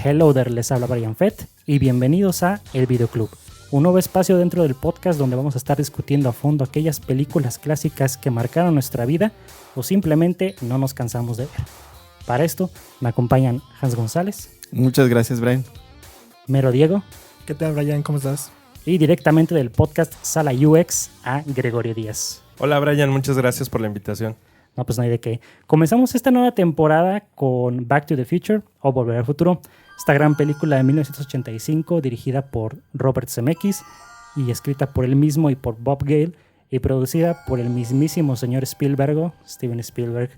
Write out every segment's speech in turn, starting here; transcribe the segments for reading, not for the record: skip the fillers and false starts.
Hello there, les habla Brian Fett y bienvenidos a El Videoclub, un nuevo espacio dentro del podcast donde vamos a estar discutiendo a fondo aquellas películas clásicas que marcaron nuestra vida o simplemente no nos cansamos de ver. Para esto me acompañan Hans González. Muchas gracias, Brian. Mero Diego. ¿Qué tal, Brian? ¿Cómo estás? Y directamente del podcast Sala UX a Gregorio Díaz. Hola, Brian, muchas gracias por la invitación. No, pues no hay de qué. Comenzamos esta nueva temporada con Back to the Future o Volver al Futuro, esta gran película de 1985 dirigida por Robert Zemeckis y escrita por él mismo y por Bob Gale y producida por el mismísimo señor Spielberg, Steven Spielberg.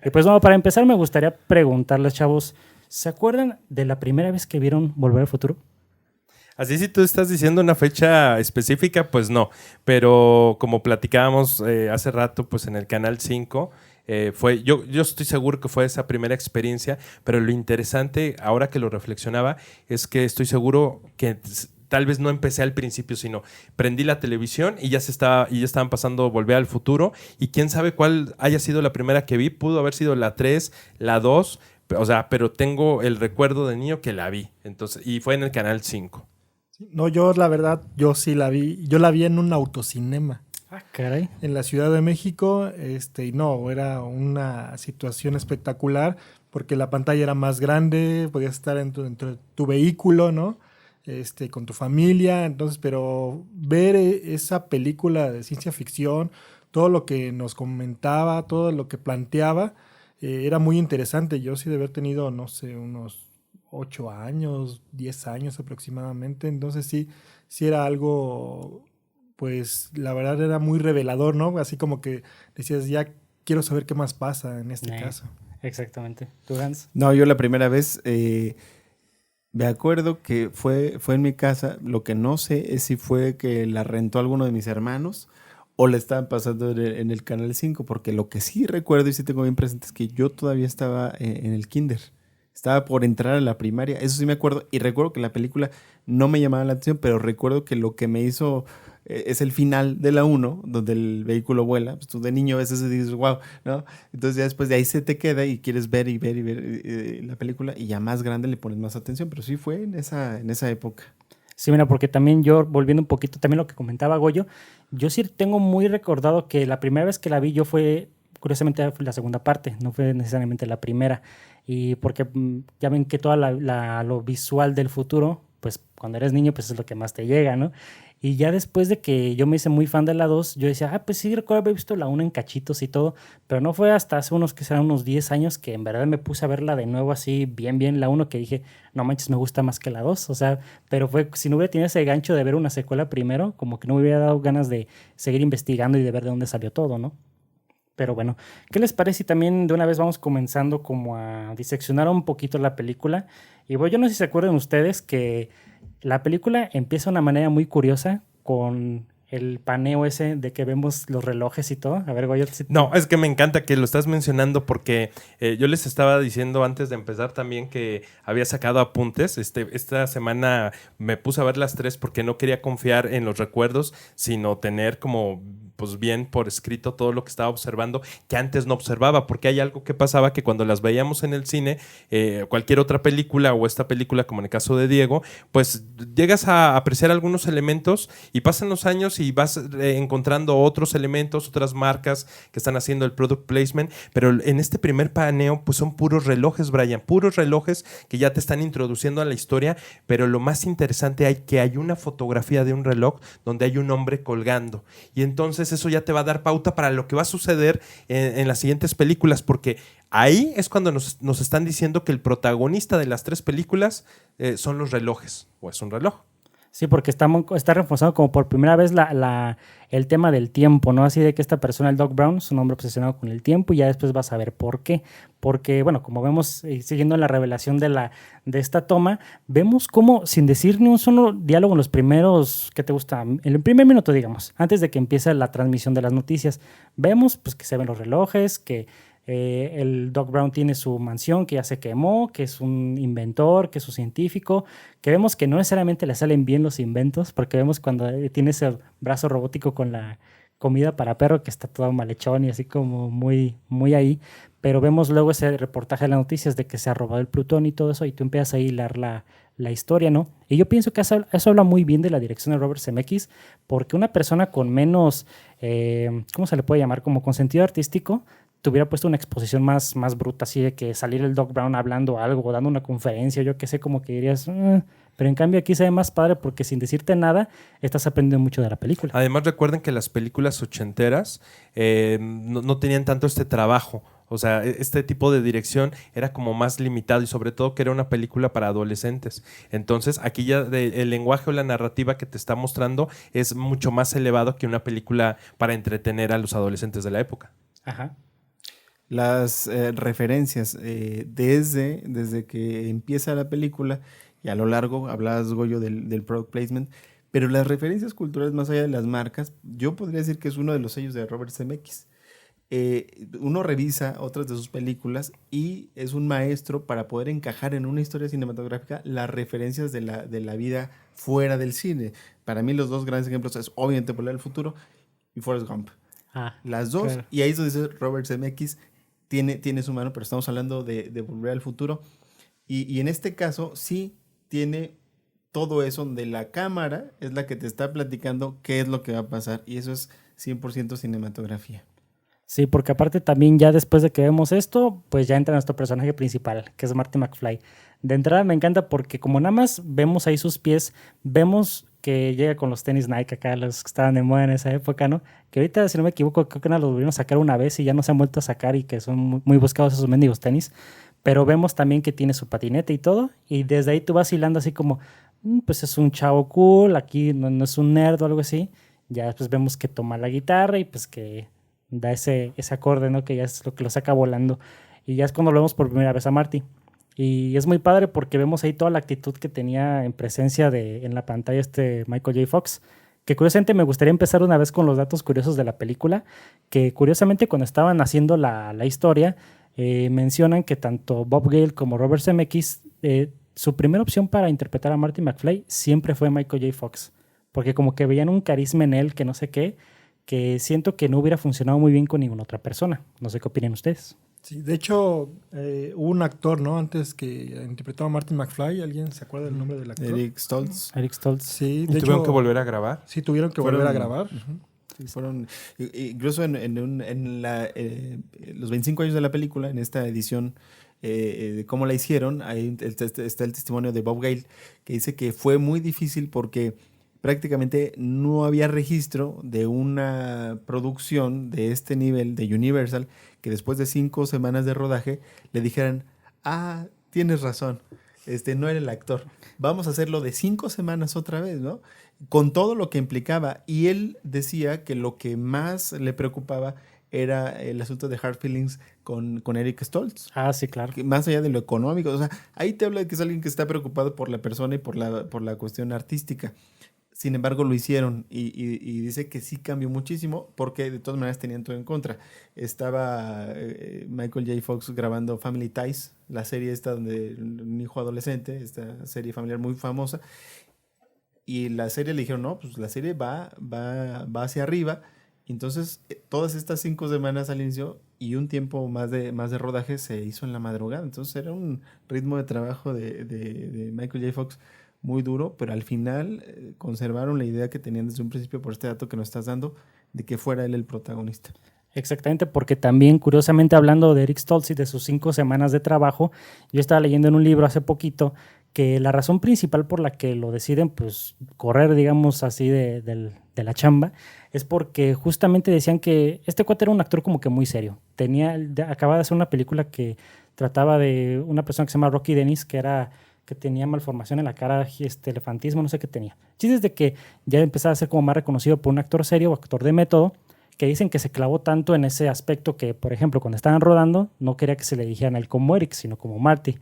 Y pues bueno, para empezar me gustaría preguntarles, chavos, ¿se acuerdan de la primera vez que vieron Volver al Futuro? Así si tú estás diciendo una fecha específica, pues no. Pero como platicábamos hace rato, pues en el Canal 5, yo estoy seguro que fue esa primera experiencia, pero lo interesante, ahora que lo reflexionaba, es que estoy seguro que tal vez no empecé al principio, sino prendí la televisión y ya estaban pasando Volver al Futuro, y quién sabe cuál haya sido la primera que vi. Pudo haber sido la 3, la 2, o sea, pero tengo el recuerdo de niño que la vi, entonces, y fue en el Canal 5. No, yo la verdad, yo sí la vi. Yo la vi en un autocinema. Ah, caray. En la Ciudad de México, y no, era una situación espectacular porque la pantalla era más grande, podías estar dentro de tu vehículo, ¿no? Con tu familia, entonces, pero ver esa película de ciencia ficción, todo lo que nos comentaba, todo lo que planteaba, era muy interesante. Yo sí de haber tenido, no sé, unos 8 años, 10 años aproximadamente, entonces sí era algo, pues la verdad era muy revelador, ¿no? Así como que decías, ya quiero saber qué más pasa en este caso. Exactamente. ¿Tú, Hans? No, yo la primera vez me acuerdo que fue en mi casa. Lo que no sé es si fue que la rentó alguno de mis hermanos o la estaban pasando en el Canal 5, porque lo que sí recuerdo y sí tengo bien presente es que yo todavía estaba en el kinder. Estaba por entrar a la primaria, eso sí me acuerdo, y recuerdo que la película no me llamaba la atención, pero recuerdo que lo que me hizo es el final de la 1, donde el vehículo vuela. Pues tú de niño a veces dices, wow, ¿no? Entonces ya después de ahí se te queda y quieres ver y ver y ver la película, y ya más grande le pones más atención, pero sí fue en esa época. Sí, mira, porque también yo, volviendo un poquito también lo que comentaba Goyo, yo sí tengo muy recordado que la primera vez que la vi yo curiosamente fue la segunda parte, no fue necesariamente la primera. Y porque ya ven que toda lo visual del futuro, pues cuando eres niño, pues es lo que más te llega, ¿no? Y ya después de que yo me hice muy fan de la 2, yo decía, pues sí, recuerdo haber visto la 1 en cachitos y todo, pero no fue hasta hace unos 10 años que en verdad me puse a verla de nuevo así, bien la 1, que dije, no manches, me gusta más que la 2, o sea, pero si no hubiera tenido ese gancho de ver una secuela primero, como que no me hubiera dado ganas de seguir investigando y de ver de dónde salió todo, ¿no? Pero bueno, ¿qué les parece si también de una vez vamos comenzando como a diseccionar un poquito la película? Y bueno, yo no sé si se acuerdan ustedes que la película empieza de una manera muy curiosa con el paneo ese de que vemos los relojes y todo. A ver, Goyo. No, es que me encanta que lo estás mencionando porque yo les estaba diciendo antes de empezar también que había sacado apuntes. Esta semana me puse a ver las 3 porque no quería confiar en los recuerdos, sino tener como pues bien por escrito todo lo que estaba observando que antes no observaba, porque hay algo que pasaba que cuando las veíamos en el cine, cualquier otra película o esta película, como en el caso de Diego, pues llegas a apreciar algunos elementos y pasan los años y vas encontrando otros elementos, otras marcas que están haciendo el product placement, pero en este primer paneo pues son puros relojes, Brian, puros relojes que ya te están introduciendo a la historia, pero lo más interesante hay una fotografía de un reloj donde hay un hombre colgando, y entonces eso ya te va a dar pauta para lo que va a suceder en las siguientes películas, porque ahí es cuando nos están diciendo que el protagonista de las 3 películas son los relojes, o es un reloj. Sí, porque está reforzado como por primera vez el tema del tiempo, ¿no? Así de que esta persona, el Doc Brown, es un hombre obsesionado con el tiempo, y ya después vas a ver por qué. Porque, bueno, como vemos, siguiendo la revelación de esta toma, vemos cómo, sin decir ni un solo diálogo en los primeros, ¿qué te gusta? En el primer minuto, digamos, antes de que empiece la transmisión de las noticias, vemos pues que se ven los relojes, que el Doc Brown tiene su mansión que ya se quemó, que es un inventor, que es un científico, que vemos que no necesariamente le salen bien los inventos, porque vemos cuando tiene ese brazo robótico con la comida para perro que está todo malhechón y así como muy ahí, pero vemos luego ese reportaje de las noticias de que se ha robado el plutonio y todo eso, y tú empiezas a hilar la historia, ¿no? Y yo pienso que eso habla muy bien de la dirección de Robert Zemeckis, porque una persona con menos, ¿cómo se le puede llamar? Como con sentido artístico, te hubiera puesto una exposición más bruta, así de que salir el Doc Brown hablando algo, dando una conferencia, yo qué sé, como que dirías... Pero en cambio aquí se ve más padre porque sin decirte nada estás aprendiendo mucho de la película. Además recuerden que las películas ochenteras no tenían tanto este trabajo. O sea, este tipo de dirección era como más limitado y sobre todo que era una película para adolescentes. Entonces aquí ya el lenguaje o la narrativa que te está mostrando es mucho más elevado que una película para entretener a los adolescentes de la época. Ajá. Las referencias desde que empieza la película y a lo largo, hablabas, Goyo, del product placement, pero las referencias culturales más allá de las marcas, yo podría decir que es uno de los sellos de Robert Zemeckis. Uno revisa otras de sus películas y es un maestro para poder encajar en una historia cinematográfica las referencias de la vida fuera del cine. Para mí los dos grandes ejemplos es obviamente Volver al Futuro y Forrest Gump. Las dos, claro. Y ahí es donde dice Robert Zemeckis tiene su mano, pero estamos hablando de Volver al Futuro. Y en este caso sí tiene todo eso donde la cámara es la que te está platicando qué es lo que va a pasar. Y eso es 100% cinematografía. Sí, porque aparte también ya después de que vemos esto, pues ya entra nuestro personaje principal, que es Marty McFly. De entrada me encanta porque como nada más vemos ahí sus pies, vemos que llega con los tenis Nike acá, los que estaban de moda en esa época, ¿no? Que ahorita, si no me equivoco, creo que no los volvieron a sacar una vez y ya no se han vuelto a sacar y que son muy buscados esos mendigos tenis. Pero vemos también que tiene su patinete y todo, y desde ahí tú vas hilando así como, pues es un chavo cool, aquí no es un nerd o algo así. Ya después vemos que toma la guitarra y pues que da ese acorde, ¿no? Que ya es lo que lo saca volando. Y ya es cuando lo vemos por primera vez a Marty. Y es muy padre porque vemos ahí toda la actitud que tenía en presencia en la pantalla Michael J. Fox. Que curiosamente me gustaría empezar una vez con los datos curiosos de la película, que curiosamente cuando estaban haciendo la historia, mencionan que tanto Bob Gale como Robert Zemeckis, su primera opción para interpretar a Marty McFly siempre fue Michael J. Fox, porque como que veían un carisma en él que no sé qué, que siento que no hubiera funcionado muy bien con ninguna otra persona. No sé qué opinan ustedes. Sí, de hecho, hubo un actor, ¿no? Antes que interpretaba a Marty McFly. ¿Alguien se acuerda del nombre del actor? Eric Stoltz. Eric Stoltz. Sí, de ¿Tuvieron que volver a grabar? Sí, tuvieron que volver a grabar. Sí, fueron, incluso en los 25 años de la película, en esta edición de cómo la hicieron, ahí está el testimonio de Bob Gale, que dice que fue muy difícil porque prácticamente no había registro de una producción de este nivel de Universal que después de 5 semanas de rodaje le dijeran, tienes razón, no era el actor, vamos a hacerlo de 5 semanas otra vez, ¿no? Con todo lo que implicaba. Y él decía que lo que más le preocupaba era el asunto de Hard Feelings con Eric Stoltz. Sí, claro. Que más allá de lo económico, o sea, ahí te habla de que es alguien que está preocupado por la persona y por la cuestión artística. Sin embargo, lo hicieron y dice que sí cambió muchísimo porque de todas maneras tenían todo en contra. Estaba Michael J. Fox grabando Family Ties, la serie esta donde un hijo adolescente, esta serie familiar muy famosa, y la serie le dijeron, no, pues la serie va hacia arriba. Entonces, todas estas 5 semanas al inicio y un tiempo más de rodaje se hizo en la madrugada. Entonces, era un ritmo de trabajo de Michael J. Fox muy duro, pero al final conservaron la idea que tenían desde un principio por este dato que nos estás dando, de que fuera él el protagonista. Exactamente, porque también, curiosamente, hablando de Eric Stoltz y de sus 5 semanas de trabajo, yo estaba leyendo en un libro hace poquito que la razón principal por la que lo deciden pues correr, digamos así, de la chamba, es porque justamente decían que este cuate era un actor como que muy serio. Acababa de hacer una película que trataba de una persona que se llama Rocky Dennis, que tenía malformación en la cara, elefantismo, no sé qué tenía. Chiste es de que ya empezaba a ser como más reconocido por un actor serio o actor de método, que dicen que se clavó tanto en ese aspecto que, por ejemplo, cuando estaban rodando, no quería que se le dijeran a él como Eric, sino como Marty,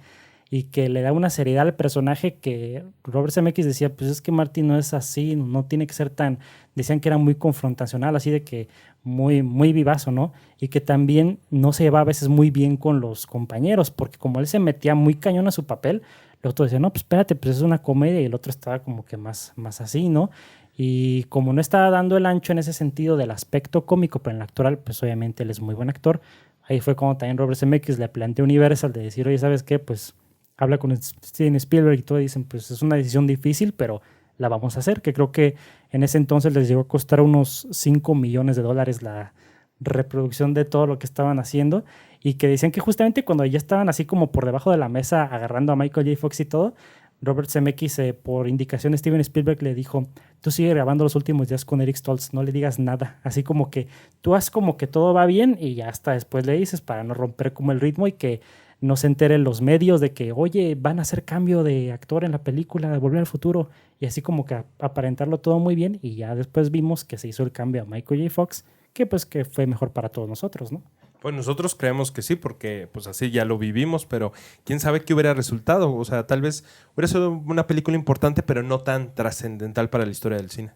y que le da una seriedad al personaje que Robert Zemeckis decía, pues es que Marty no es así, no tiene que ser tan... Decían que era muy confrontacional, así de que muy, muy vivazo, ¿no? Y que también no se llevaba a veces muy bien con los compañeros, porque como él se metía muy cañón a su papel, el otro decía, no, pues espérate, pues es una comedia, y el otro estaba como que más así, ¿no? Y como no estaba dando el ancho en ese sentido del aspecto cómico, pero en el actoral, pues obviamente él es muy buen actor. ahí fue cuando también Robert Zemeckis le planteó a Universal de decir, oye, ¿sabes qué? Pues habla con Steven Spielberg y todo, y dicen, pues es una decisión difícil, pero la vamos a hacer, que creo que en ese entonces les llegó a costar unos $5 millones la reproducción de todo lo que estaban haciendo, y que decían que justamente cuando ya estaban así como por debajo de la mesa agarrando a Michael J. Fox y todo, Robert Zemeckis, por indicación de Steven Spielberg, le dijo, tú sigue grabando los últimos días con Eric Stoltz, no le digas nada, así como que tú haz como que todo va bien y ya hasta después le dices para no romper como el ritmo y que no se enteren los medios de que, oye, van a hacer cambio de actor en la película de Volver al Futuro, y así como que aparentarlo todo muy bien, y ya después vimos que se hizo el cambio a Michael J. Fox, que pues que fue mejor para todos nosotros, ¿no? Pues nosotros creemos que sí, porque pues así ya lo vivimos, pero quién sabe qué hubiera resultado. O sea, tal vez hubiera sido una película importante, pero no tan trascendental para la historia del cine.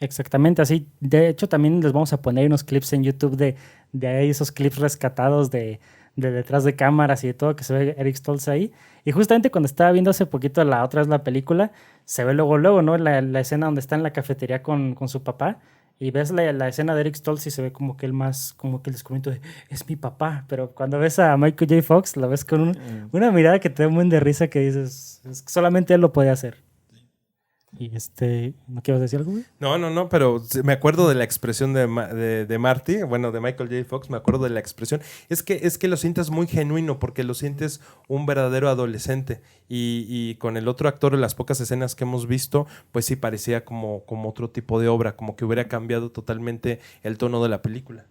Exactamente, así. De hecho, también les vamos a poner unos clips en YouTube de ahí, esos clips rescatados de detrás de cámaras y de todo, que se ve Eric Stoltz ahí. Y justamente cuando estaba viendo hace poquito la otra vez la película, se ve luego, ¿no? La escena donde está en la cafetería con su papá. Y ves la escena de Eric Stoltz y se ve como que él más, como que el descubrimiento de, es mi papá. Pero cuando ves a Michael J. Fox, lo ves con una mirada que te da un buen de risa, que dices, es que solamente él lo puede hacer. Y ¿no quieres decir algo, güey? No, pero me acuerdo de la expresión de Marty, bueno, de Michael J. Fox, me acuerdo de la expresión. Es que lo sientes muy genuino, porque lo sientes un verdadero adolescente. Y con el otro actor, en las pocas escenas que hemos visto, pues sí parecía como otro tipo de obra, como que hubiera cambiado totalmente el tono de la película.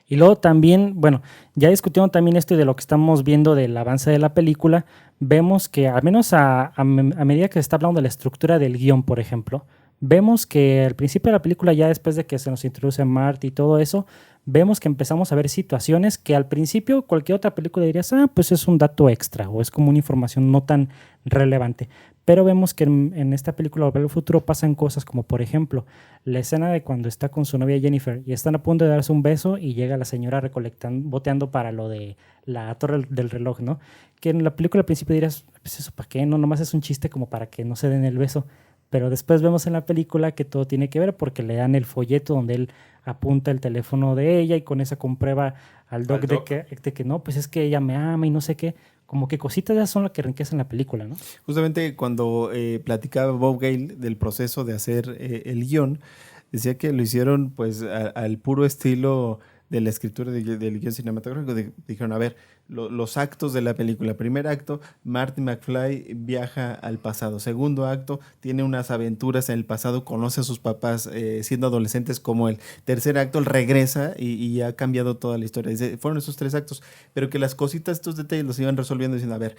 Y luego también, bueno, ya discutiendo también esto y de lo que estamos viendo del avance de la película, vemos que al menos a medida que se está hablando de la estructura del guión, por ejemplo, vemos que al principio de la película, ya después de que se nos introduce a Marty y todo eso, vemos que empezamos a ver situaciones que al principio cualquier otra película dirías, pues es un dato extra o es como una información no tan relevante. Pero vemos que en esta película Volver al Futuro pasan cosas como, por ejemplo, la escena de cuando está con su novia Jennifer y están a punto de darse un beso y llega la señora boteando para lo de la torre del reloj, ¿no? Que en la película al principio dirás, pues eso, ¿para qué? No, nomás es un chiste como para que no se den el beso. Pero después vemos en la película que todo tiene que ver porque le dan el folleto donde él apunta el teléfono de ella y con esa comprueba al doc. De que no, pues es que ella me ama y no sé qué. Como que cositas ya son las que enriquecen la película, ¿no? Justamente cuando platicaba Bob Gale del proceso de hacer el guión, decía que lo hicieron pues al puro estilo de la escritura del guión cinematográfico. Dijeron, a ver, los actos de la película. Primer acto, Marty McFly viaja al pasado. Segundo acto, tiene unas aventuras en el pasado, conoce a sus papás siendo adolescentes como él. Tercer acto, él regresa y ha cambiado toda la historia. Dice, fueron esos 3 actos, pero que las cositas, estos detalles los iban resolviendo diciendo, a ver,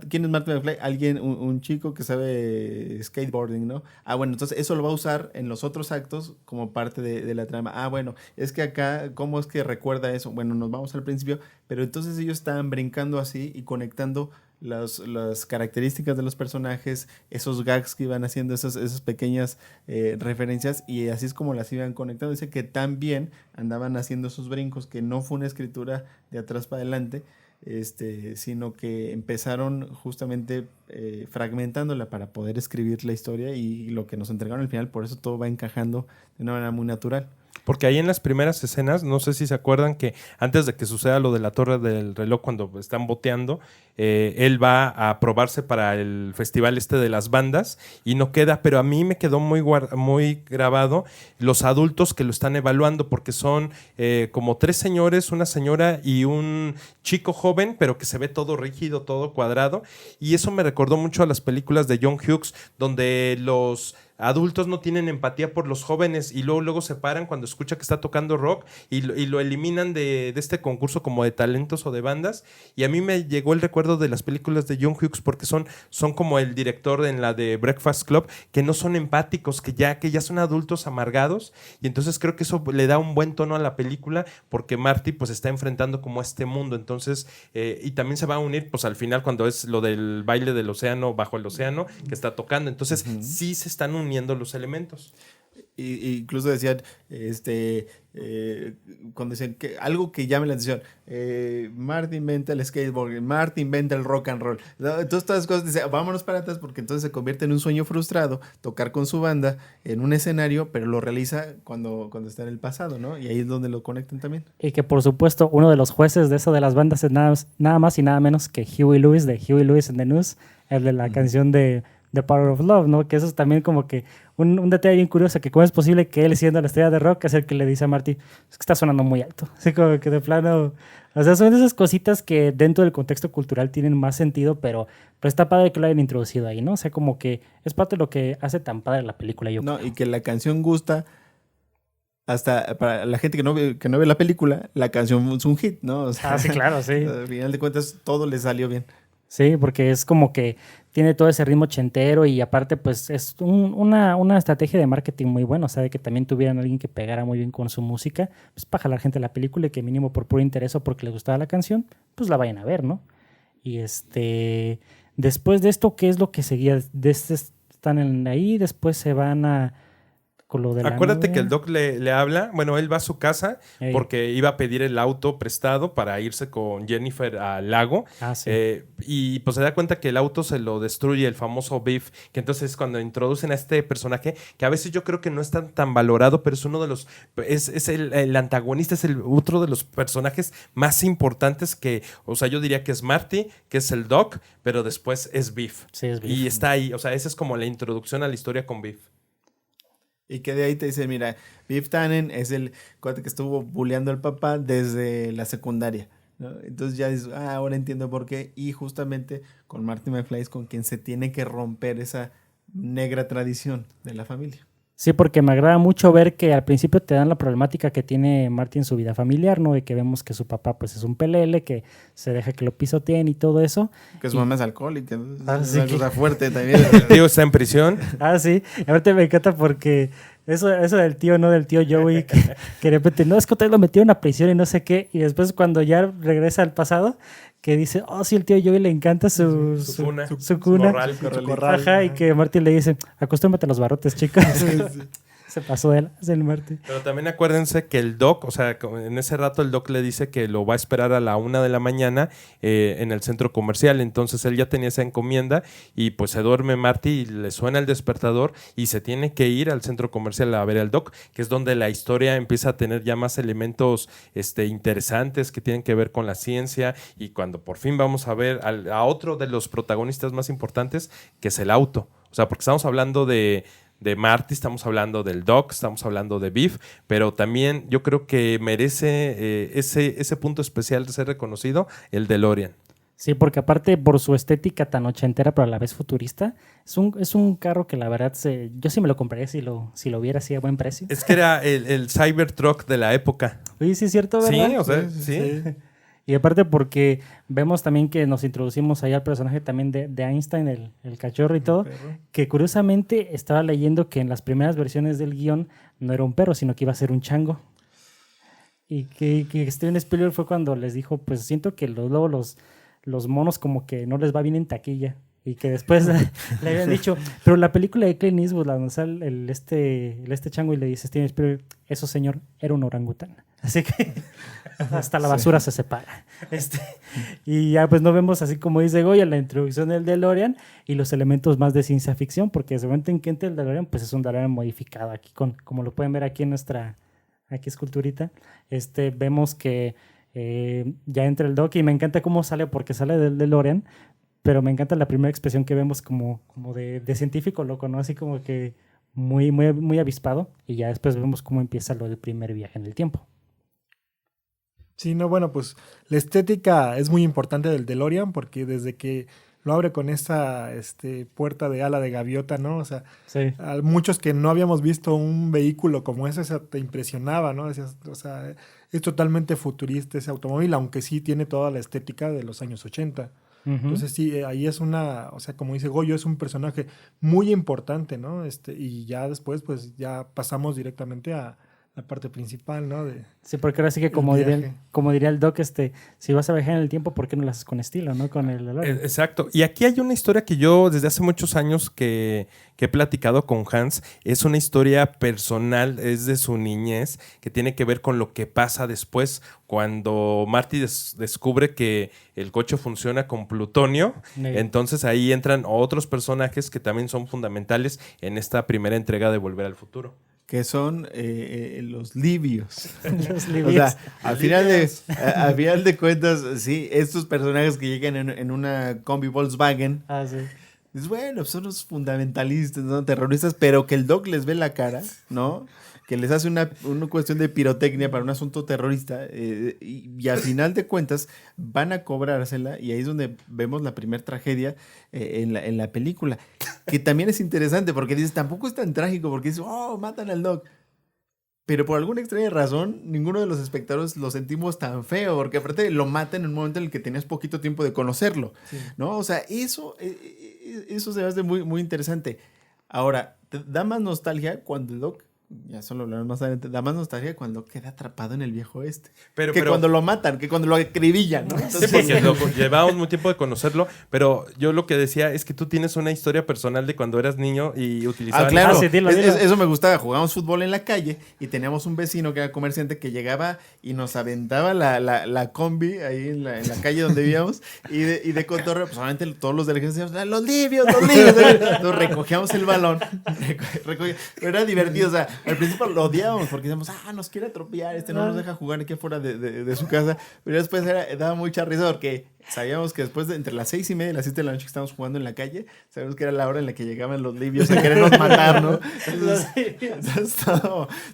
¿quién es Marty McFly? Alguien, un chico que sabe skateboarding, ¿no? Bueno, entonces eso lo va a usar en los otros actos como parte de la trama. Bueno, es que acá, ¿cómo es que recuerda eso? Bueno, nos vamos al principio, pero entonces ellos estaban brincando así y conectando las características de los personajes, esos gags que iban haciendo, esas pequeñas referencias, y así es como las iban conectando. Dice que también andaban haciendo esos brincos, que no fue una escritura de atrás para adelante, sino que empezaron justamente fragmentándola para poder escribir la historia, y lo que nos entregaron al final, por eso todo va encajando de una manera muy natural. Porque ahí en las primeras escenas, no sé si se acuerdan que antes de que suceda lo de la torre del reloj, cuando están boteando, él va a probarse para el festival de las bandas y no queda, pero a mí me quedó muy grabado los adultos que lo están evaluando, porque son como 3 señores, una señora y un chico joven, pero que se ve todo rígido, todo cuadrado, y eso me recordó mucho a las películas de John Hughes, donde los adultos no tienen empatía por los jóvenes y luego se paran cuando escucha que está tocando rock y lo eliminan de este concurso como de talentos o de bandas. Y a mí me llegó el recuerdo de las películas de John Hughes, porque son como el director en la de Breakfast Club, que no son empáticos, que ya son adultos amargados, y entonces creo que eso le da un buen tono a la película, porque Marty pues está enfrentando como este mundo. Entonces y también se va a unir pues al final cuando es lo del baile del océano, bajo el océano, que está tocando. Entonces sí se están uniendo los elementos. Incluso decían, cuando dicen que algo que llame la atención, Marty inventa el skateboard, Marty inventa el rock and roll. ¿No? Entonces todas las cosas dicen, vámonos para atrás porque entonces se convierte en un sueño frustrado, tocar con su banda en un escenario, pero lo realiza cuando está en el pasado, ¿no? Y ahí es donde lo conectan también. Y que por supuesto uno de los jueces de eso de las bandas es nada más y nada menos que Huey Lewis de Huey Lewis and the News, el de la canción de The Power of Love, ¿no? Que eso es también como que un detalle bien curioso, que cómo es posible que él, siendo la estrella de rock, es el que le dice a Marty, es que está sonando muy alto. Así como que de plano, o sea, son esas cositas que dentro del contexto cultural tienen más sentido, pero está padre que lo hayan introducido ahí, ¿no? O sea, como que es parte de lo que hace tan padre la película, yo creo. Y que la canción gusta, hasta para la gente que no ve la película, la canción es un hit, ¿no? O sea, Sí, claro, sí. Al final de cuentas, todo le salió bien. Sí, porque es como que tiene todo ese ritmo ochentero y aparte pues es una estrategia de marketing muy buena, o sea, de que también tuvieran alguien que pegara muy bien con su música, pues para jalar gente a la película y que mínimo por puro interés o porque les gustaba la canción, pues la vayan a ver, ¿no? Y después de esto, ¿qué es lo que seguía? Están ahí, después se van a... con lo de la Acuérdate novia. que el Doc le habla, bueno, él va a su casa Ey. porque iba a pedir el auto prestado para irse con Jennifer al lago. Sí. Y pues se da cuenta que el auto se lo destruye el famoso Biff, que entonces cuando introducen a este personaje, que a veces yo creo que no es tan valorado, pero es uno de los, es el antagonista, es otro de los personajes más importantes que, o sea, yo diría que es Marty, que es el Doc, pero después es Biff. Sí, es Biff. Y está ahí, o sea, esa es como la introducción a la historia con Biff. Y que de ahí te dice, mira, Biff Tannen es el cuate que estuvo bulleando al papá desde la secundaria, ¿no? Entonces ya dices, ahora entiendo por qué. Y justamente con Marty McFly es con quien se tiene que romper esa negra tradición de la familia. Sí, porque me agrada mucho ver que al principio te dan la problemática que tiene Marty en su vida familiar, ¿no? De que vemos que su papá pues es un pelele, que se deja que lo pisoteen y todo eso. Que su mamá es alcohólica, ¿no? Es sí una que... cosa fuerte también. El tío está en prisión. Sí. Y ahorita me encanta porque eso del tío, ¿no? Del tío Joey, que de repente, no, es que ustedes lo metieron a prisión y no sé qué. Y después cuando ya regresa al pasado, que dice, sí, el tío Joey le encanta su cuna. Su corral. Ajá, y que Marty le dice, acostúmbrate a los barrotes, chicos. Se pasó de el Marty. Pero también acuérdense que el Doc, o sea, en ese rato el Doc le dice que lo va a esperar a la 1 de la mañana en el centro comercial. Entonces él ya tenía esa encomienda y pues se duerme Marty y le suena el despertador y se tiene que ir al centro comercial a ver al Doc, que es donde la historia empieza a tener ya más elementos interesantes que tienen que ver con la ciencia y cuando por fin vamos a ver a otro de los protagonistas más importantes, que es el auto. O sea, porque estamos hablando de Marty, estamos hablando del Doc, estamos hablando de Biff, pero también yo creo que merece ese punto especial de ser reconocido, el DeLorean. Sí, porque aparte por su estética tan ochentera, pero a la vez futurista, es un carro que la verdad yo sí me lo compraría si lo viera así a buen precio. Es que era el Cybertruck de la época. Oye, sí es cierto, ¿verdad? Sí, o sea, sí. Y aparte porque vemos también que nos introducimos ahí al personaje también de Einstein, el cachorro y todo, que curiosamente estaba leyendo que en las primeras versiones del guión no era un perro, sino que iba a ser un chango. Y que Steven Spielberg fue cuando les dijo, pues siento que luego los monos como que no les va bien en taquilla. Y que después le habían dicho, pero la película de Clint Eastwood, donde sale el chango y le dice Steven Spielberg, eso señor, era un orangután. Así que hasta la basura se separa. Y ya pues no vemos, así como dice Goya, la introducción del DeLorean y los elementos más de ciencia ficción, porque desde el momento en que entra el DeLorean, pues es un DeLorean modificado aquí, como lo pueden ver aquí en aquí esculturita. Vemos que ya entra el Doc y me encanta cómo sale, porque sale del DeLorean, pero me encanta la primera expresión que vemos como de científico loco, ¿no? Así como que muy, muy, muy avispado, y ya después vemos cómo empieza lo del primer viaje en el tiempo. Sí, no, bueno, pues la estética es muy importante del DeLorean porque desde que lo abre con esa puerta de ala de gaviota, ¿no? O sea, sí. A muchos que no habíamos visto un vehículo como ese, o sea, te impresionaba, ¿no? Decías, o sea, es totalmente futurista ese automóvil, aunque sí tiene toda la estética de los años 80. Uh-huh. Entonces sí, ahí es o sea, como dice Goyo, es un personaje muy importante, ¿no? Y ya después, pues ya pasamos directamente a la parte principal, ¿no? Sí, porque ahora sí que como diría el Doc, si vas a viajar en el tiempo, ¿por qué no lo haces con estilo, no? Con el DeLorean. Exacto. Y aquí hay una historia que yo desde hace muchos años que he platicado con Hans. Es una historia personal, es de su niñez, que tiene que ver con lo que pasa después cuando Marty descubre que el coche funciona con plutonio. Sí. Entonces ahí entran otros personajes que también son fundamentales en esta primera entrega de Volver al Futuro. Que son los libios. Los O libios. sea, al final de cuentas, sí, estos personajes que llegan en una combi Volkswagen, Sí. es bueno, son los fundamentalistas, ¿no? Terroristas, pero que el Doc les ve la cara, ¿no? Que les hace una cuestión de pirotecnia para un asunto terrorista y al final de cuentas van a cobrársela y ahí es donde vemos la primera tragedia en la película, que también es interesante porque dices, tampoco es tan trágico porque dices, oh, matan al Doc. Pero por alguna extraña razón, ninguno de los espectadores lo sentimos tan feo, porque aparte lo matan en un momento en el que tenías poquito tiempo de conocerlo, Sí. ¿no? O sea, eso se me hace muy, muy interesante. Ahora, da más nostalgia cuando el Doc, ya solo hablaremos más adelante, da más nostalgia cuando queda atrapado en el viejo este. Pero Cuando lo matan, que cuando lo acribillan, ¿no? Sí, porque llevábamos mucho tiempo de conocerlo, pero yo lo que decía es que tú tienes una historia personal de cuando eras niño y utilizaban... Claro, sí, dilo. Eso me gustaba. Jugábamos fútbol en la calle y teníamos un vecino que era comerciante que llegaba y nos aventaba la combi ahí en la calle donde vivíamos y de cotorreo, pues obviamente todos los de la gente decíamos, los libios. Nos recogíamos el balón. Pero era divertido, o sea, al principio lo odiábamos porque decíamos, nos quiere atropellar, no nos deja jugar aquí afuera de su casa, pero después daba mucha risa porque sabíamos que después de entre las 6:30 y las 7 de la noche que estábamos jugando en la calle, sabíamos que era la hora en la que llegaban los libios a querernos matar, ¿no? Entonces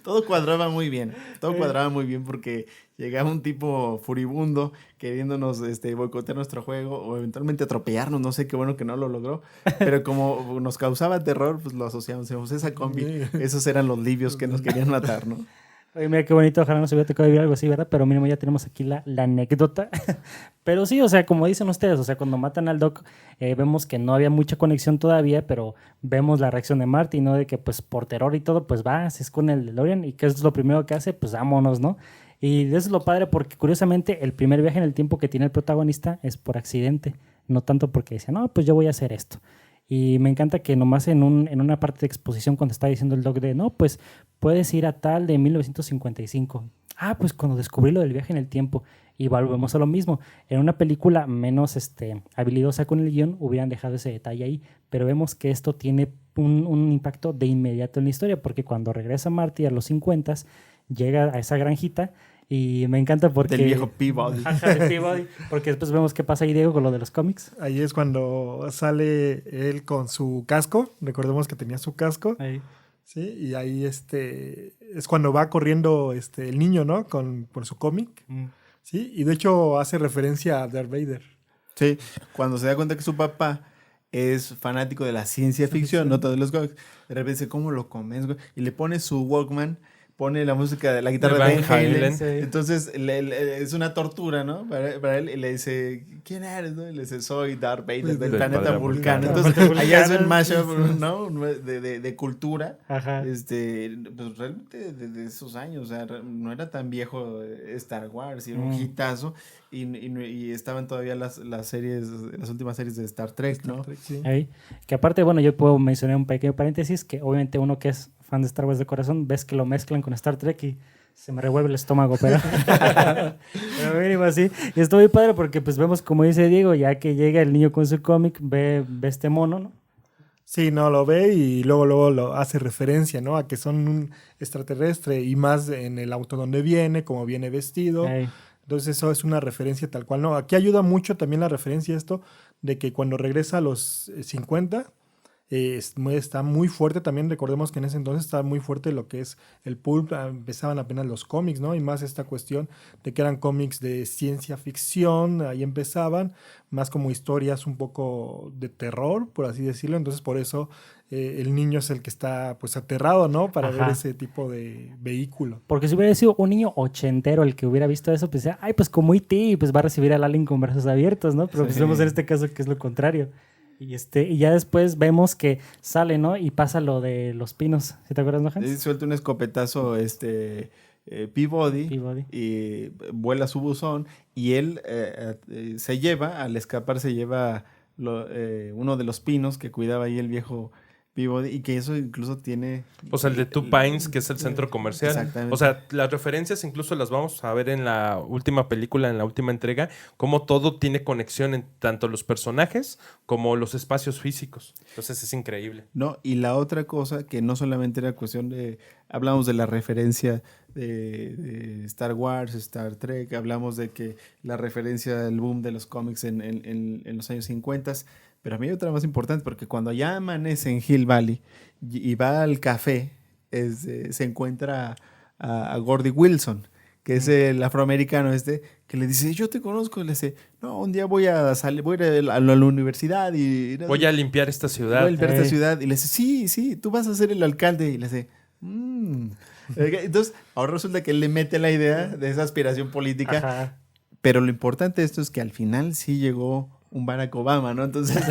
todo cuadraba muy bien. Todo cuadraba muy bien porque llegaba un tipo furibundo queriéndonos boicotear nuestro juego o eventualmente atropellarnos. No sé, qué bueno que no lo logró. Pero como nos causaba terror, pues lo asociamos. Decíamos, esa combi, esos eran los libios que nos querían matar, ¿no? Oye, mira qué bonito, ojalá no se hubiera tocado vivir algo así, ¿verdad? Pero mínimo ya tenemos aquí la anécdota. Pero sí, o sea, como dicen ustedes, o sea, cuando matan al Doc, vemos que no había mucha conexión todavía, pero vemos la reacción de Marty, ¿no? De que pues por terror y todo, pues va, se esconde el DeLorean y ¿qué es lo primero que hace? Pues vámonos, ¿no? Y eso es lo padre porque curiosamente el primer viaje en el tiempo que tiene el protagonista es por accidente, no tanto porque dice, no, pues yo voy a hacer esto. Y me encanta que nomás en una parte de exposición cuando está diciendo el Doc de, no, pues puedes ir a tal de 1955. Pues cuando descubrí lo del viaje en el tiempo. Y volvemos a lo mismo. En una película menos habilidosa con el guión hubieran dejado ese detalle ahí. Pero vemos que esto tiene un impacto de inmediato en la historia. Porque cuando regresa Marty a los 50, llega a esa granjita. Y me encanta porque... Del viejo Peabody. De Peabody, porque después vemos qué pasa ahí, Diego, con lo de los cómics. Ahí es cuando sale él con su casco. Recordemos que tenía su casco. Ahí. Sí, y ahí es cuando va corriendo el niño, ¿no? Por su cómic. Sí, y de hecho hace referencia a Darth Vader. Sí, cuando se da cuenta que su papá es fanático de la ciencia ficción, no todo de los cómics, de repente dice, ¿cómo lo comes, güey? Y le pone su Walkman, pone la música de la guitarra de Van Halen. Sí. Entonces es una tortura, ¿no? Para él, y le dice, ¿quién eres? ¿No? Y le dice, soy Darth Vader del planeta Vulcano. Entonces allá es un mashup, ¿no? De cultura. Ajá. Pues realmente de esos años, o sea, no era tan viejo Star Wars, era un hitazo. Y estaban todavía las últimas series de Star Trek, ¿no? Sí. Ahí. Que aparte, bueno, yo puedo mencionar un pequeño paréntesis, que obviamente uno que es fan de Star Wars de corazón, ves que lo mezclan con Star Trek y se me revuelve el estómago, pero mínimo así. Y está muy padre porque pues vemos, como dice Diego, ya que llega el niño con su cómic, ve este mono, ¿no? Sí, no, lo ve y luego lo hace referencia, ¿no? A que son un extraterrestre y más en el auto donde viene, cómo viene vestido. Ahí. Entonces eso es una referencia tal cual, ¿no? Aquí ayuda mucho también la referencia esto de que cuando regresa a los 50 está muy fuerte también. Recordemos que en ese entonces estaba muy fuerte lo que es el pulp, empezaban apenas los cómics, ¿no? Y más esta cuestión de que eran cómics de ciencia ficción, ahí empezaban, más como historias un poco de terror, por así decirlo. Entonces por eso el niño es el que está pues aterrado, ¿no? Para ver ese tipo de vehículo. Porque si hubiera sido un niño ochentero el que hubiera visto eso, pues decía, pues como E.T., pues va a recibir al alien con brazos abiertos, ¿no? Pero pues vemos en este caso que es lo contrario. Y ya después vemos que sale, ¿no? Y pasa lo de los pinos. ¿Sí te acuerdas, no, Hans? Suelta un escopetazo Peabody, Peabody. y vuela su buzón y él se lleva, al escapar se lleva uno de los pinos que cuidaba ahí el viejo Peabody, y que eso incluso tiene... O sea, el de Two Pines, que es el centro comercial. Exactamente. O sea, las referencias incluso las vamos a ver en la última película, en la última entrega, cómo todo tiene conexión en tanto los personajes como los espacios físicos. Entonces es increíble. No, y la otra cosa que no solamente era cuestión de... Hablamos de la referencia de Star Wars, Star Trek, hablamos de que la referencia del boom de los cómics en los años 50, pero a mí hay otra más importante, porque cuando ya amanece en Hill Valley y va al café, se encuentra a Gordy Wilson, que es el afroamericano que le dice, yo te conozco, le dice, no, un día voy a ir a la universidad y... Voy a limpiar esta ciudad. Voy a limpiar esta ciudad. Y le dice, sí, tú vas a ser el alcalde. Y le dice, Entonces, ahora resulta que él le mete la idea de esa aspiración política. Ajá. Pero lo importante de esto es que al final sí llegó un Barack Obama, ¿no? Entonces,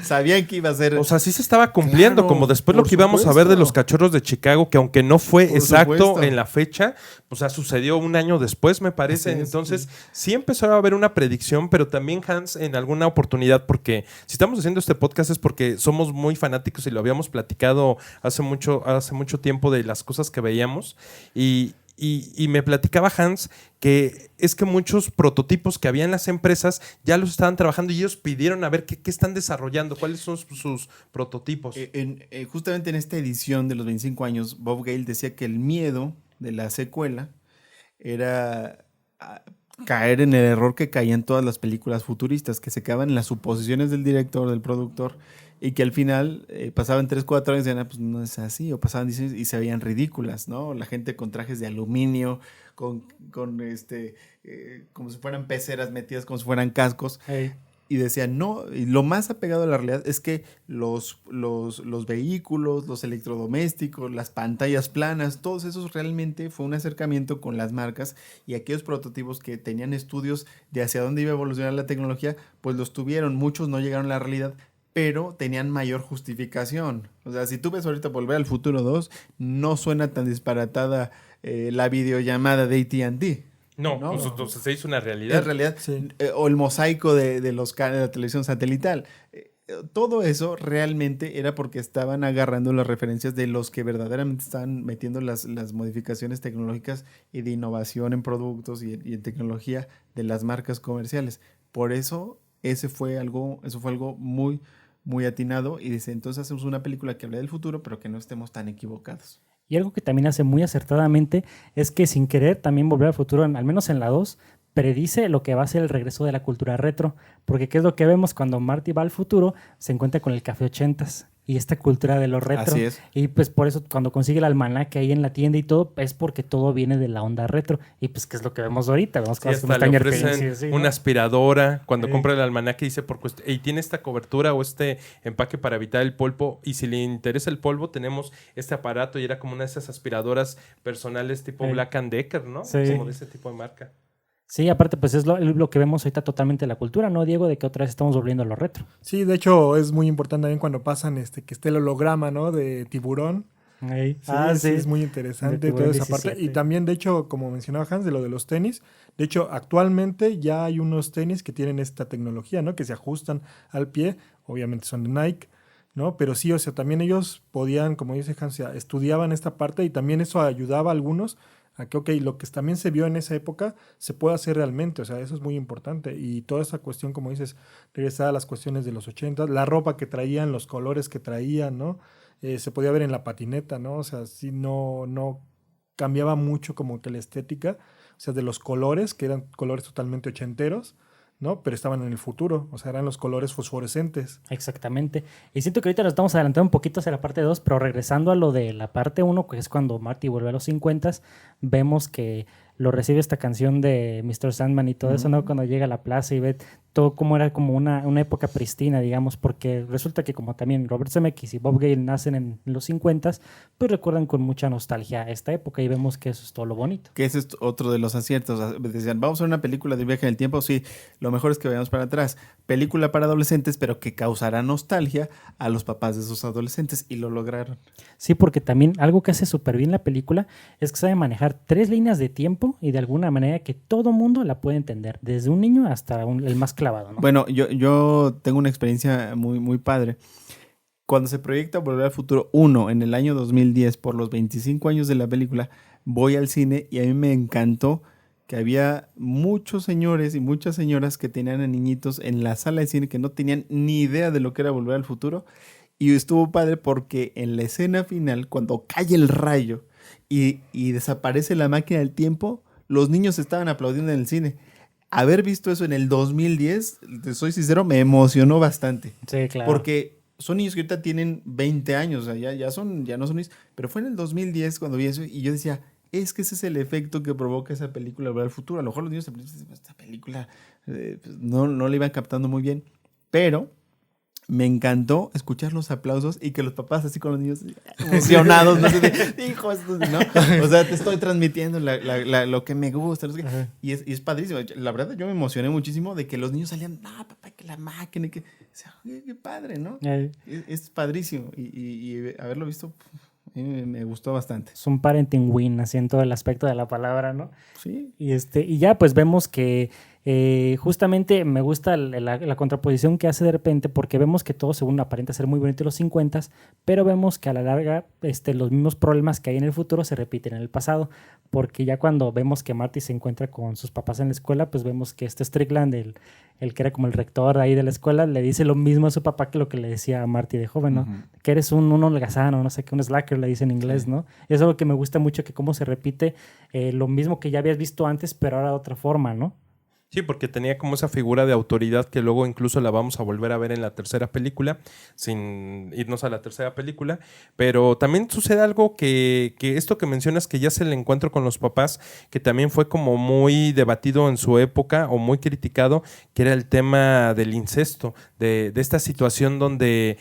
sabían que iba a ser... O sea, sí se estaba cumpliendo, Claro, como después lo por que íbamos a ver de supuesto. los Cachorros de Chicago, que aunque no fue Por exacto supuesto. en la fecha, o sea, sucedió un año después, me parece. Así es, Entonces, sí empezó a haber una predicción, pero también Hans, en alguna oportunidad, porque si estamos haciendo este podcast es porque somos muy fanáticos y lo habíamos platicado hace mucho tiempo de las cosas que veíamos, y me platicaba Hans que es que muchos prototipos que había en las empresas ya los estaban trabajando y ellos pidieron a ver qué están desarrollando, cuáles son sus prototipos. Justamente en esta edición de los 25 años, Bob Gale decía que el miedo de la secuela era caer en el error que caían todas las películas futuristas, que se quedaban en las suposiciones del director, del productor, y que al final pasaban 3-4 años y decían, pues no es así, o pasaban 10 años y se veían ridículas, ¿no? La gente con trajes de aluminio, con como si fueran peceras metidas, como si fueran cascos. Hey. Y decían, no, y lo más apegado a la realidad es que los vehículos, los electrodomésticos, las pantallas planas, todos esos realmente fue un acercamiento con las marcas, y aquellos prototipos que tenían estudios de hacia dónde iba a evolucionar la tecnología, pues los tuvieron. Muchos no llegaron a la realidad, pero tenían mayor justificación. O sea, si tú ves ahorita Volver al Futuro 2, no suena tan disparatada la videollamada de AT&T. No, No. pues entonces se hizo una realidad. En realidad, Sí. O el mosaico de la televisión satelital. Todo eso realmente era porque estaban agarrando las referencias de los que verdaderamente estaban metiendo las modificaciones tecnológicas y de innovación en productos y en tecnología de las marcas comerciales. Por eso eso fue algo muy, muy atinado, y desde entonces hacemos una película que habla del futuro, pero que no estemos tan equivocados. Y algo que también hace muy acertadamente es que sin querer también Volver al Futuro, al menos en la 2, predice lo que va a ser el regreso de la cultura retro. Porque ¿qué es lo que vemos cuando Marty va al futuro? Se encuentra con el Café 80s y esta cultura de lo retro. Así es. Y pues por eso cuando consigue el almanaque ahí en la tienda y todo, es porque todo viene de la onda retro. Y pues ¿qué es lo que vemos ahorita? Vemos Sí, cosas como hasta le Stranger ofrecen Things, sí, ¿no? una aspiradora cuando Sí. compra el almanaque, dice y tiene esta cobertura o este empaque para evitar el polvo, y si le interesa el polvo tenemos este aparato, y era como una de esas aspiradoras personales tipo Sí. Black & Decker, ¿no? Sí. Como de ese tipo de marca. Sí, aparte pues es lo que vemos ahorita totalmente la cultura, ¿no, Diego? De que otra vez estamos volviendo a lo retro. Sí, de hecho es muy importante también cuando pasan que esté el holograma, ¿no? De Tiburón. Ahí. Sí, es muy interesante De toda Tiburón esa parte. 17. Y también, de hecho, como mencionaba Hans, de lo de los tenis, de hecho, actualmente ya hay unos tenis que tienen esta tecnología, ¿no? Que se ajustan al pie, obviamente son de Nike, ¿no? Pero sí, o sea, también ellos podían, como dice Hans, ya estudiaban esta parte, y también eso ayudaba a algunos a que, ok, lo que también se vio en esa época se puede hacer realmente, o sea, eso es muy importante. Y toda esa cuestión, como dices, regresar a las cuestiones de los 80, la ropa que traían, los colores que traían, ¿no? Se podía ver en la patineta, ¿no? O sea, sí, no cambiaba mucho como que la estética, o sea, de los colores, que eran colores totalmente ochenteros, ¿no? Pero estaban en el futuro, o sea, eran los colores fosforescentes. Exactamente. Y siento que ahorita nos estamos adelantando un poquito hacia la parte 2, pero regresando a lo de la parte 1, que es cuando Marty vuelve a los 50, vemos que lo recibe esta canción de Mr. Sandman y todo eso, ¿no? Cuando llega a la plaza y ve todo como era como una época pristina, digamos, porque resulta que como también Robert Zemeckis y Bob Gale nacen en los 50s, pues recuerdan con mucha nostalgia esta época y vemos que eso es todo lo bonito. Que ese es otro de los aciertos. Decían, vamos a ver una película de viaje en el tiempo. Sí, lo mejor es que vayamos para atrás. Película para adolescentes, pero que causará nostalgia a los papás de esos adolescentes. Y lo lograron. Sí, porque también algo que hace súper bien la película es que sabe manejar 3 líneas de tiempo y de alguna manera que todo mundo la puede entender, desde un niño hasta el más clavado, ¿no? Bueno, yo tengo una experiencia muy, muy padre. Cuando se proyecta Volver al Futuro 1 en el año 2010, por los 25 años de la película, voy al cine y a mí me encantó que había muchos señores y muchas señoras que tenían a niñitos en la sala de cine que no tenían ni idea de lo que era Volver al Futuro. Y estuvo padre porque en la escena final, cuando cae el rayo y desaparece la máquina del tiempo, los niños estaban aplaudiendo en el cine. Haber visto eso en el 2010, te soy sincero, me emocionó bastante. Sí, claro. Porque son niños que ahorita tienen 20 años, o sea, ya no son niños. Pero fue en el 2010 cuando vi eso y yo decía, es que ese es el efecto que provoca esa película Volver al Futuro. A lo mejor los niños esta película pues no la iban captando muy bien, pero me encantó escuchar los aplausos y que los papás así con los niños emocionados, no sé, hijos, ¿no? O sea, te estoy transmitiendo lo que me gusta. No sé qué. Y es padrísimo. La verdad, yo me emocioné muchísimo de que los niños salían, papá, que la máquina, que... O sea, qué padre, ¿no? Es padrísimo. Y haberlo visto, me gustó bastante. Es un parenting win, así en todo el aspecto de la palabra, ¿no? Sí. Y ya pues vemos que justamente me gusta la contraposición que hace de repente porque vemos que todo según aparenta ser muy bonito en los 50s, pero vemos que a la larga los mismos problemas que hay en el futuro se repiten en el pasado, porque ya cuando vemos que Marty se encuentra con sus papás en la escuela, pues vemos que Strickland, el que era como el rector ahí de la escuela, le dice lo mismo a su papá que lo que le decía a Marty de joven, ¿no? Uh-huh. Que eres un holgazano, no sé qué, un slacker le dice en inglés, sí. ¿No? Es algo que me gusta mucho, que cómo se repite lo mismo que ya habías visto antes, pero ahora de otra forma, ¿no? Sí, porque tenía como esa figura de autoridad que luego incluso la vamos a volver a ver en la tercera película, sin irnos a la tercera película. Pero también sucede algo que esto que mencionas, que ya es el encuentro con los papás, que también fue como muy debatido en su época o muy criticado, que era el tema del incesto, de esta situación donde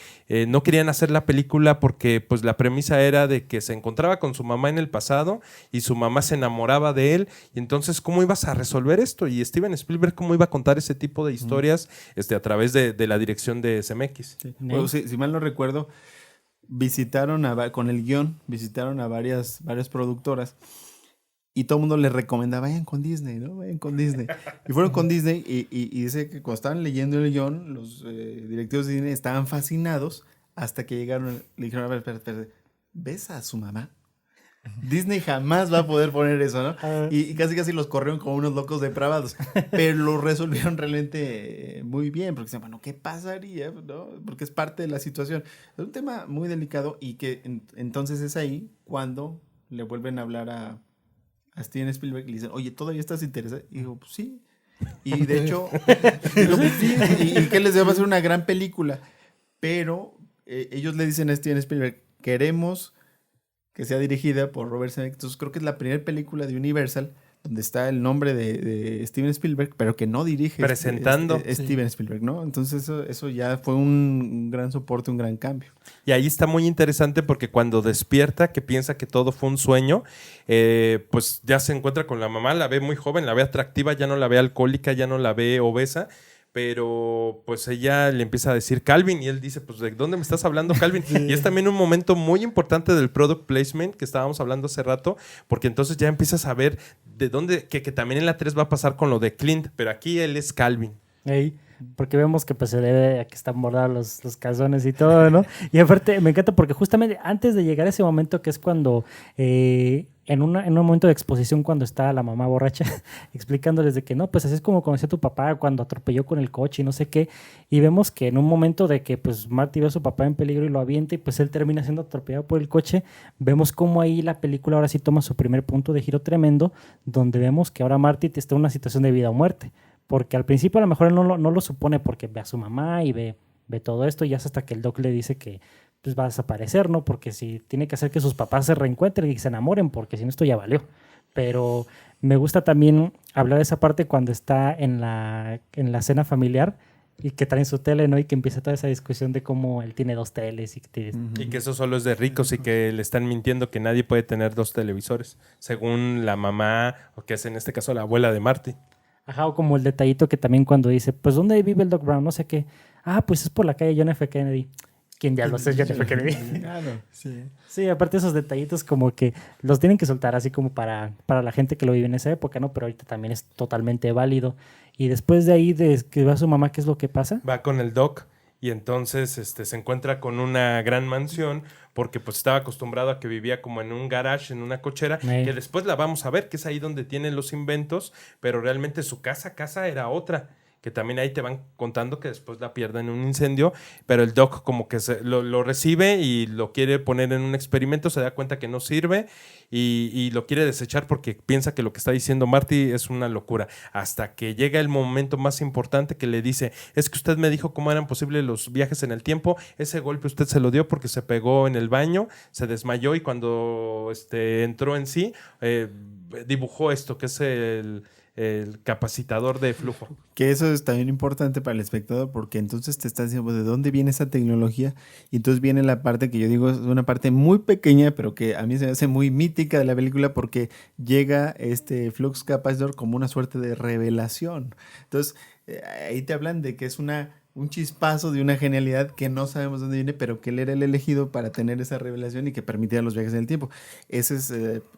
no querían hacer la película porque pues la premisa era de que se encontraba con su mamá en el pasado y su mamá se enamoraba de él. Y entonces, ¿cómo ibas a resolver esto? Y Steven Spielberg, ¿cómo iba a contar ese tipo de historias a través de la dirección de Zemeckis? Sí. Bueno, si mal no recuerdo, con el guión, visitaron a varias productoras y todo el mundo les recomendaba, vayan con Disney, ¿no? Vayan con Disney. Y fueron con Disney y dice que cuando estaban leyendo el guión, los directivos de Disney estaban fascinados hasta que llegaron, le dijeron, a ver, espérate, ¿ves a su mamá? Disney jamás va a poder poner eso, ¿no? Y casi los corrieron como unos locos depravados. Pero lo resolvieron realmente muy bien, porque decían, bueno, ¿qué pasaría? ¿No? Porque es parte de la situación. Es un tema muy delicado y que entonces es ahí cuando le vuelven a hablar a Steven Spielberg y le dicen, oye, ¿todavía estás interesado? Y digo, pues sí. Y de hecho, digo, pues, sí, y que les va a ser una gran película. Pero ellos le dicen a Steven Spielberg, queremos que sea dirigida por Robert Zemeckis. Entonces creo que es la primera película de Universal donde está el nombre de Steven Spielberg, pero que no dirige presentando Steven Spielberg, ¿no? Entonces eso ya fue un gran soporte, un gran cambio. Y ahí está muy interesante porque cuando despierta, que piensa que todo fue un sueño, pues ya se encuentra con la mamá, la ve muy joven, la ve atractiva, ya no la ve alcohólica, ya no la ve obesa, pero pues ella le empieza a decir Calvin y él dice, pues ¿de dónde me estás hablando, Calvin? Sí. Y es también un momento muy importante del product placement que estábamos hablando hace rato, porque entonces ya empiezas a ver de dónde, que también en la 3 va a pasar con lo de Clint, pero aquí él es Calvin. Hey. Porque vemos que pues se debe a que están bordados los calzones y todo, ¿no? Y aparte me encanta porque justamente antes de llegar a ese momento que es cuando en un momento de exposición cuando está la mamá borracha explicándoles de que no, pues así es como conocí a tu papá cuando atropelló con el coche y no sé qué, y vemos que en un momento de que pues Marty ve a su papá en peligro y lo avienta y pues él termina siendo atropellado por el coche, vemos cómo ahí la película ahora sí toma su primer punto de giro tremendo, donde vemos que ahora Marty está en una situación de vida o muerte. Porque al principio a lo mejor él no lo supone porque ve a su mamá y ve todo esto y ya es hasta que el doc le dice que pues, va a desaparecer, ¿no? Porque si tiene que hacer que sus papás se reencuentren y se enamoren porque si no esto ya valió. pero me gusta también hablar de esa parte cuando está en la cena familiar y que traen su tele, ¿no? Y que empieza toda esa discusión de cómo él tiene 2 teles y que Y que eso solo es de ricos y que le están mintiendo que nadie puede tener 2 televisores, según la mamá, o que es en este caso la abuela de Marty. Ajá, o como el detallito que también cuando dice, pues, ¿dónde vive el Doc Brown? No sé qué. Ah, pues es por la calle John F. Kennedy. ¿Quién diablos es John F. Kennedy? Claro. Sí. Sí, aparte esos detallitos como que los tienen que soltar así como para la gente que lo vive en esa época, ¿no? Pero ahorita también es totalmente válido. Y después de ahí, de que va su mamá, ¿qué es lo que pasa? Va con el Doc y entonces se encuentra con una gran mansión porque pues estaba acostumbrado a que vivía como en un garage, en una cochera, que después la vamos a ver, que es ahí donde tienen los inventos, pero realmente su casa era otra, que también ahí te van contando que después la pierden en un incendio, pero el Doc como que lo recibe y lo quiere poner en un experimento, se da cuenta que no sirve y lo quiere desechar porque piensa que lo que está diciendo Marty es una locura, hasta que llega el momento más importante que le dice, es que usted me dijo cómo eran posibles los viajes en el tiempo, ese golpe usted se lo dio porque se pegó en el baño, se desmayó y cuando entró en sí, dibujó esto que es el capacitador de flujo. Que eso es también importante para el espectador porque entonces te estás diciendo ¿de dónde viene esa tecnología? Y entonces viene la parte que yo digo es una parte muy pequeña pero que a mí se me hace muy mítica de la película porque llega este flux capacitor como una suerte de revelación. Entonces ahí te hablan de que es un chispazo de una genialidad que no sabemos dónde viene, pero que él era el elegido para tener esa revelación y que permitía los viajes en el tiempo. Ese es,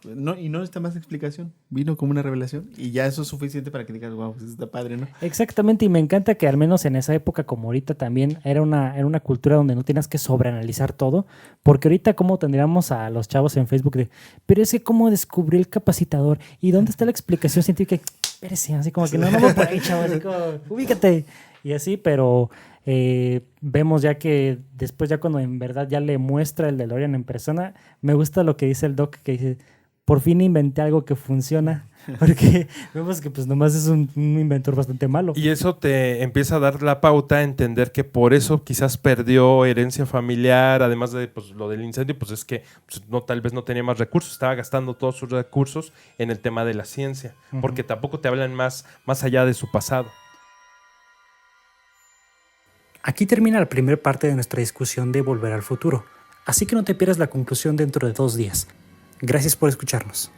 no necesita más explicación. Vino como una revelación y ya eso es suficiente para que digas, wow, pues está padre, ¿no? Exactamente, y me encanta que al menos en esa época como ahorita también era una cultura donde no tienes que sobreanalizar todo, porque ahorita cómo tendríamos a los chavos en Facebook de, pero es que cómo descubrí el capacitador y dónde está la explicación científica. Espérese, así como que no voy por ahí, chavos, así como, ubícate. Y así, pero vemos ya que después ya cuando en verdad ya le muestra el DeLorean en persona, me gusta lo que dice el Doc, que dice, por fin inventé algo que funciona, porque vemos que pues nomás es un inventor bastante malo. Y eso te empieza a dar la pauta a entender que por eso quizás perdió herencia familiar, además de pues, lo del incendio, pues es que pues, no, tal vez no tenía más recursos, estaba gastando todos sus recursos en el tema de la ciencia, porque tampoco te hablan más allá de su pasado. Aquí termina la primera parte de nuestra discusión de Volver al Futuro, así que no te pierdas la conclusión dentro de 2 días. Gracias por escucharnos.